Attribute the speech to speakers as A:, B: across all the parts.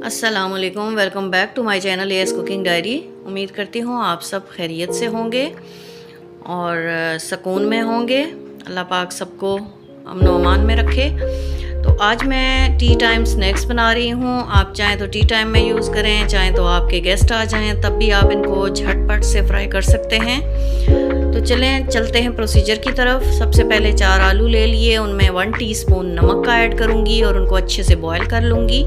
A: अस्सलामुअलैकुम, welcome back to my channel AS cooking diary. उम्मीद करती हूँ आप सब खैरियत से होंगे और सुकून में होंगे। अल्लाह पाक सबको अमन व अमान में रखे। तो आज मैं टी टाइम स्नैक्स बना रही हूँ। आप चाहें तो टी टाइम में यूज़ करें, चाहें तो आपके गेस्ट आ जाएं तब भी आप इनको झटपट से फ्राई कर सकते हैं। तो चलते हैं प्रोसीजर की तरफ। सबसे पहले 4 आलू ले लिए, उनमें 1 टीस्पून नमक का ऐड करूँगी और उनको अच्छे से बॉयल कर लूँगी।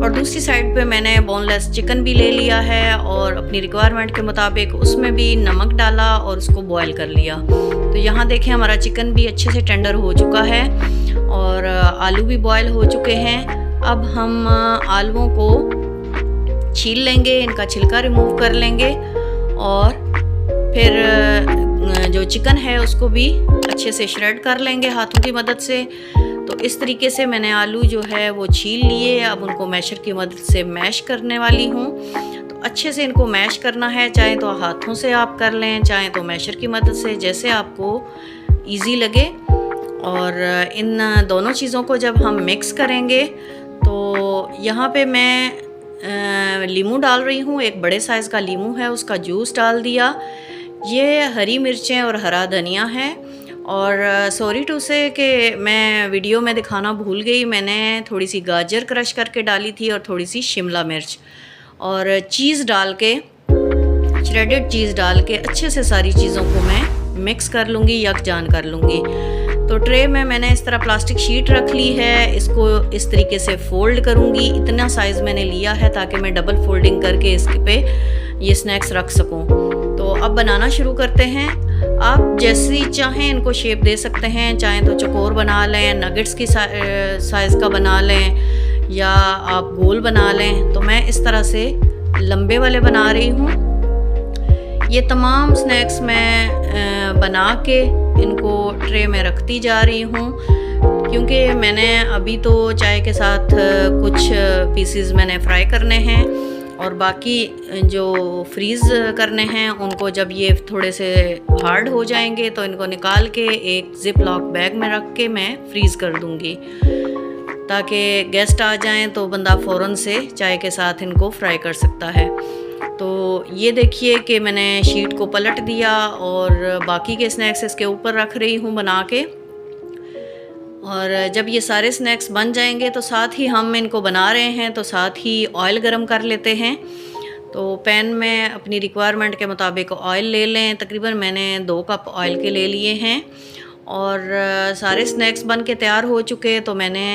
A: और दूसरी साइड पे मैंने बोनलेस चिकन भी ले लिया है और अपनी रिक्वायरमेंट के मुताबिक उसमें भी नमक डाला और उसको बॉयल कर लिया। तो यहाँ देखें हमारा चिकन भी अच्छे से टेंडर हो चुका है और आलू भी बॉयल हो चुके हैं। अब हम आलूओं को छील लेंगे, इनका छिलका रिमूव कर लेंगे और फिर जो चिकन है उसको भी अच्छे से श्रेड कर लेंगे हाथों की मदद से। तो इस तरीके से मैंने आलू जो है वो छील लिए। अब उनको मैशर की मदद से मैश करने वाली हूँ। तो अच्छे से इनको मैश करना है, चाहे तो हाथों से आप कर लें, चाहे तो मैशर की मदद से, जैसे आपको इजी लगे। और इन दोनों चीज़ों को जब हम मिक्स करेंगे तो यहाँ पे मैं लीमू डाल रही हूँ। एक बड़े साइज़ का लीमू है, उसका जूस डाल दिया। ये हरी मिर्चें और हरा धनिया है। और सॉरी टू से कि मैं वीडियो में दिखाना भूल गई, मैंने थोड़ी सी गाजर क्रश करके डाली थी और थोड़ी सी शिमला मिर्च और चीज़ डाल के, श्रेडेड चीज़ डाल के अच्छे से सारी चीज़ों को मैं मिक्स कर लूँगी, यकजान कर लूँगी। तो ट्रे में मैंने इस तरह प्लास्टिक शीट रख ली है, इसको इस तरीके से फोल्ड करूँगी। इतना साइज़ मैंने लिया है ताकि मैं डबल फोल्डिंग करके इस पे ये स्नैक्स रख सकूँ। तो अब बनाना शुरू करते हैं। आप जैसी चाहें इनको शेप दे सकते हैं, चाहें तो चौकोर बना लें, नगेट्स की साइज़ का बना लें, या आप गोल बना लें। तो मैं इस तरह से लंबे वाले बना रही हूँ। ये तमाम स्नैक्स मैं बना के इनको ट्रे में रखती जा रही हूँ, क्योंकि मैंने अभी तो चाय के साथ कुछ पीसेस मैंने फ्राई करने हैं और बाकी जो फ्रीज़ करने हैं उनको जब ये थोड़े से हार्ड हो जाएंगे तो इनको निकाल के एक ज़िप लॉक बैग में रख के मैं फ्रीज़ कर दूँगी, ताकि गेस्ट आ जाएं तो बंदा फ़ौरन से चाय के साथ इनको फ्राई कर सकता है। तो ये देखिए कि मैंने शीट को पलट दिया और बाकी के स्नैक्स इसके ऊपर रख रही हूँ बना के। और जब ये सारे स्नैक्स बन जाएंगे तो साथ ही हम इनको बना रहे हैं तो साथ ही ऑयल गरम कर लेते हैं। तो पैन में अपनी रिक्वायरमेंट के मुताबिक ऑयल ले लें। तकरीबन मैंने 2 कप ऑयल के ले लिए हैं। और सारे स्नैक्स बन के तैयार हो चुके तो मैंने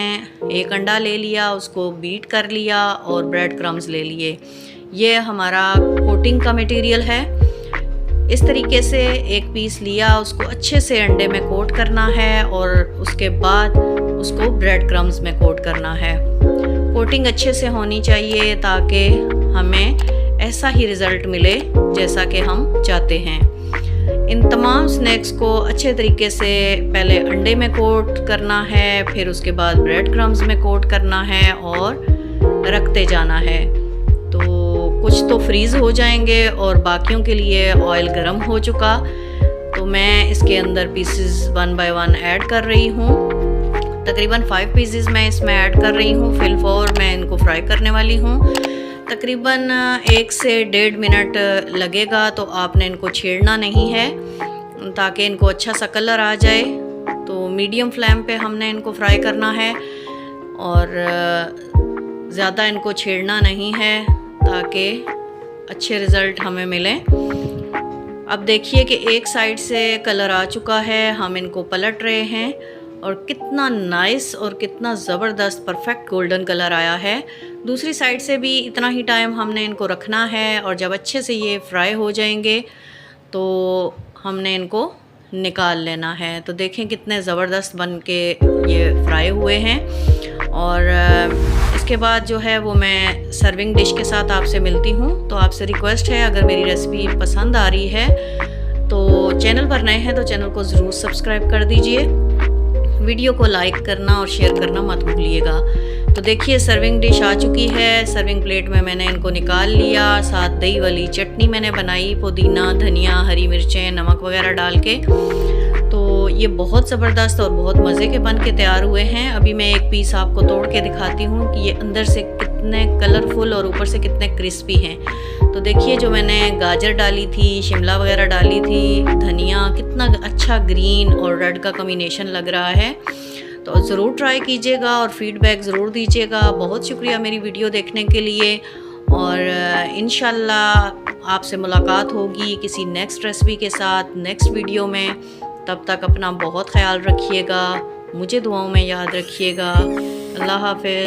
A: एक अंडा ले लिया, उसको बीट कर लिया और ब्रेड क्रम्स ले लिए। ये हमारा कोटिंग का मटेरियल है। इस तरीके से एक पीस लिया, उसको अच्छे से अंडे में कोट करना है और उसके बाद उसको ब्रेड क्रम्स में कोट करना है। कोटिंग अच्छे से होनी चाहिए ताकि हमें ऐसा ही रिज़ल्ट मिले जैसा कि हम चाहते हैं। इन तमाम स्नैक्स को अच्छे तरीके से पहले अंडे में कोट करना है, फिर उसके बाद ब्रेड क्रम्स में कोट करना है और रखते जाना है। तो कुछ तो फ्रीज़ हो जाएंगे और बाकियों के लिए ऑयल गर्म हो चुका। तो मैं इसके अंदर पीसेस 1 बाय 1 ऐड कर रही हूँ। तकरीबन 5 पीसेस मैं इसमें ऐड कर रही हूँ। फिल 4 मैं इनको फ्राई करने वाली हूँ। तकरीबन 1 से 1.5 मिनट लगेगा। तो आपने इनको छेड़ना नहीं है ताकि इनको अच्छा सा कलर आ जाए। तो मीडियम फ्लेम पे हमने इनको फ्राई करना है और ज़्यादा इनको छेड़ना नहीं है ताकि अच्छे रिज़ल्ट हमें मिलें। अब देखिए कि एक साइड से कलर आ चुका है, हम इनको पलट रहे हैं और कितना नाइस और कितना ज़बरदस्त परफेक्ट गोल्डन कलर आया है। दूसरी साइड से भी इतना ही टाइम हमने इनको रखना है और जब अच्छे से ये फ्राई हो जाएंगे तो हमने इनको निकाल लेना है। तो देखें कितने ज़बरदस्त बन के ये फ्राई हुए हैं। और इसके बाद जो है वो मैं सर्विंग डिश के साथ आपसे मिलती हूँ। तो आपसे रिक्वेस्ट है, अगर मेरी रेसिपी पसंद आ रही है तो चैनल पर नए हैं तो चैनल को ज़रूर सब्सक्राइब कर दीजिए। वीडियो को लाइक करना और शेयर करना मत भूलिएगा। तो देखिए सर्विंग डिश आ चुकी है। सर्विंग प्लेट में मैंने इनको निकाल लिया। साथ दही वाली चटनी मैंने बनाई, पुदीना, धनिया, हरी मिर्चें, नमक वगैरह डाल के। तो ये बहुत ज़बरदस्त और बहुत मज़े के बन के तैयार हुए हैं। अभी मैं एक पीस आपको तोड़ के दिखाती हूँ कि ये अंदर से कितने कलरफुल और ऊपर से कितने क्रिस्पी हैं। तो देखिए जो मैंने गाजर डाली थी, शिमला वगैरह डाली थी, धनिया, कितना अच्छा ग्रीन और रेड का कॉम्बिनेशन लग रहा है। तो ज़रूर ट्राई कीजिएगा और फीडबैक ज़रूर दीजिएगा। बहुत शुक्रिया मेरी वीडियो देखने के लिए, और इंशाल्लाह आपसे मुलाकात होगी किसी नेक्स्ट रेसिपी के साथ नेक्स्ट वीडियो में। तब तक अपना बहुत ख्याल रखिएगा, मुझे दुआओं में याद रखिएगा। अल्लाह हाफ़िज़।